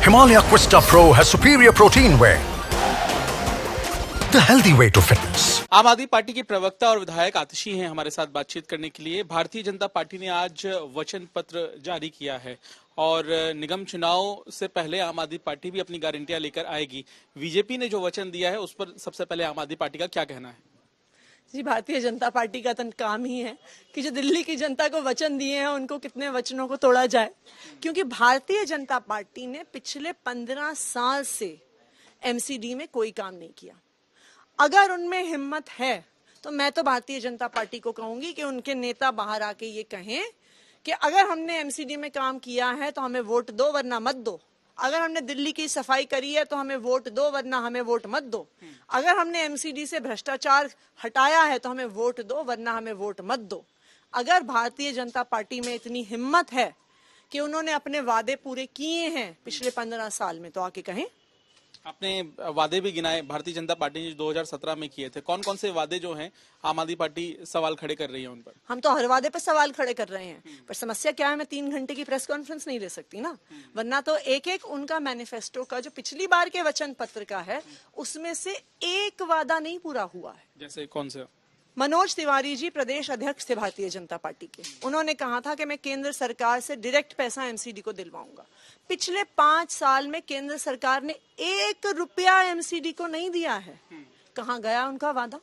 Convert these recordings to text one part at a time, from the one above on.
Himalaya Quista Pro has superior protein whey. The healthy way to fitness. आम आदमी party के प्रवक्ता और विधायक आतिशी हैं हमारे साथ बातचीत करने के लिए। भारतीय जनता पार्टी ने आज वचन पत्र जारी किया है और निगम चुनाव से पहले आम आदमी पार्टी भी अपनी गारंटियां लेकर आएगी। बीजेपी ने जो वचन दिया है उस पर सबसे पहले आम आदमी पार्टी का क्या कहना है? जी, भारतीय जनता पार्टी का तो काम ही है कि जो दिल्ली की जनता को वचन दिए हैं उनको कितने वचनों को तोड़ा जाए, क्योंकि भारतीय जनता पार्टी ने पिछले 15 साल से एमसीडी में कोई काम नहीं किया। अगर उनमें हिम्मत है तो मैं तो भारतीय जनता पार्टी को कहूंगी कि उनके नेता बाहर आके ये कहें कि अगर हमने एमसीडी में काम किया है तो हमें वोट दो वरना मत दो। अगर हमने दिल्ली की सफाई करी है तो हमें वोट दो वरना हमें वोट मत दो। अगर हमने एमसीडी से भ्रष्टाचार हटाया है तो हमें वोट दो वरना हमें वोट मत दो। अगर भारतीय जनता पार्टी में इतनी हिम्मत है कि उन्होंने अपने वादे पूरे किए हैं पिछले 15 साल में, तो आके कहें। आपने वादे भी गिनाए भारतीय जनता पार्टी ने 2017 में किए थे। कौन कौन से वादे जो हैं आम आदमी पार्टी सवाल खड़े कर रही है उन पर? हम तो हर वादे पर सवाल खड़े कर रहे हैं, पर समस्या क्या है, मैं 3 घंटे की प्रेस कॉन्फ्रेंस नहीं ले सकती ना, वरना तो एक एक उनका मैनिफेस्टो का जो पिछली बार के वचन पत्र का है उसमें से एक वादा नहीं पूरा हुआ है। जैसे कौन से? मनोज तिवारी जी प्रदेश अध्यक्ष थे भारतीय जनता पार्टी के, उन्होंने कहा था कि मैं केंद्र सरकार से डायरेक्ट पैसा एमसीडी को दिलवाऊंगा। पिछले 5 साल में केंद्र सरकार ने 1 रुपया एमसीडी को नहीं दिया है। कहाँ गया उनका वादा?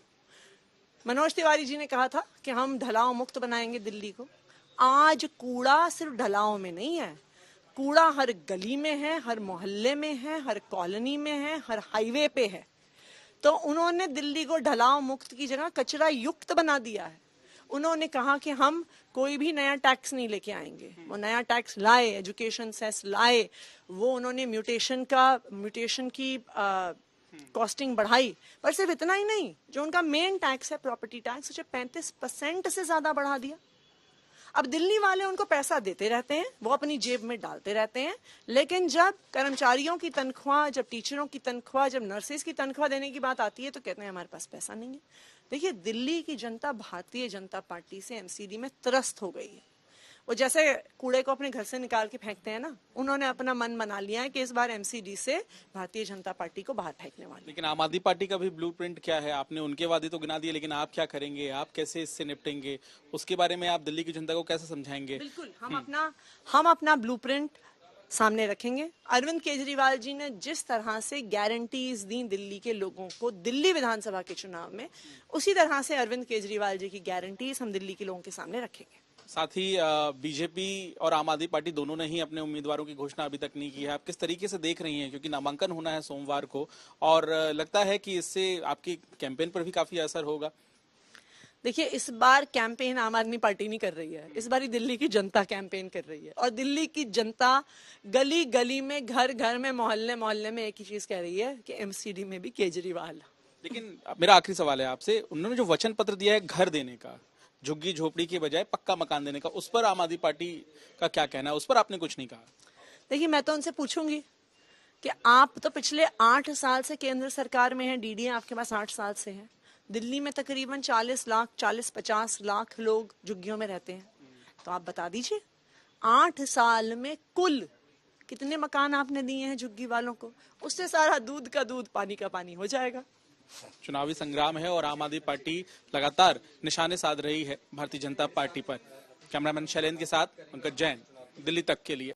मनोज तिवारी जी ने कहा था कि हम ढलाव मुक्त बनाएंगे दिल्ली को। आज कूड़ा सिर्फ ढलाव में नहीं है, कूड़ा हर गली में है, हर मोहल्ले में है, हर कॉलोनी में है, हर हाईवे पे है। तो उन्होंने दिल्ली को ढलाव मुक्त की जगह कचरा युक्त बना दिया है। उन्होंने कहा कि हम कोई भी नया टैक्स नहीं लेके आएंगे। वो नया टैक्स लाए, एजुकेशन सेस लाए, वो उन्होंने म्यूटेशन की कॉस्टिंग बढ़ाई। पर सिर्फ इतना ही नहीं, जो उनका मेन टैक्स है प्रॉपर्टी टैक्स, उसे 35% से ज्यादा बढ़ा दिया। अब दिल्ली वाले उनको पैसा देते रहते हैं, वो अपनी जेब में डालते रहते हैं, लेकिन जब कर्मचारियों की तनख्वाह, जब टीचरों की तनख्वाह, जब नर्सेज की तनख्वाह देने की बात आती है तो कहते हैं हमारे पास पैसा नहीं है। देखिए, दिल्ली की जनता भारतीय जनता पार्टी से एमसीडी में त्रस्त हो गई है। वो जैसे कूड़े को अपने घर से निकाल के फेंकते हैं ना, उन्होंने अपना मन बना लिया है कि इस बार एमसीडी से भारतीय जनता पार्टी को बाहर फेंकने वाले। लेकिन आम आदमी पार्टी का भी ब्लूप्रिंट क्या है? आपने उनके वादे तो गिना दिए, लेकिन आप क्या करेंगे? आप कैसे इससे निपटेंगे? उसके बारे में आप दिल्ली की जनता को कैसे समझाएंगे? बिल्कुल, हम अपना ब्लूप्रिंट सामने रखेंगे। अरविंद केजरीवाल जी ने जिस तरह से गारंटीज दी दिल्ली के लोगों को दिल्ली विधानसभा के चुनाव में, उसी तरह से अरविंद केजरीवाल जी की गारंटीज हम दिल्ली के लोगों के सामने रखेंगे। साथ ही बीजेपी और आम आदमी पार्टी दोनों ने ही अपने उम्मीदवारों की घोषणा अभी तक नहीं की है। आप किस तरीके से देख रही हैं, क्योंकि नामांकन होना है सोमवार को और लगता है कि इससे आपकी कैंपेन पर भी काफी असर होगा? देखिए, इस बार कैंपेन आम आदमी पार्टी नहीं कर रही है, इस बार दिल्ली की जनता कैंपेन कर रही है। और दिल्ली की जनता गली गली में, घर घर में, मोहल्ले मोहल्ले में एक ही चीज कह रही है कि एमसीडी में भी केजरीवाल। लेकिन मेरा आखिरी सवाल है आपसे, उन्होंने जो वचन पत्र दिया है घर देने का, झुग्गी झोपड़ी के बजाय पक्का मकान देने का, उस पर आम आदमी पार्टी का क्या कहना है? उस पर आपने कुछ नहीं कहा। देखिए, मैं तो उनसे पूछूंगी कि आप तो पिछले 8 साल से केंद्र सरकार में हैं, डीडी आपके पास 8 साल से है। दिल्ली में तकरीबन 40-50 लाख लोग झुग्गियों में रहते हैं, तो आप बता दीजिए 8 साल में कुल कितने मकान आपने दिए हैं झुग्गी वालों को? उससे सारा दूध का दूध, पानी का पानी हो जाएगा। चुनावी संग्राम है और आम आदमी पार्टी लगातार निशाने साध रही है भारतीय जनता पार्टी पर। कैमरामैन शैलेंद्र के साथ पंकज जैन, दिल्ली तक के लिए।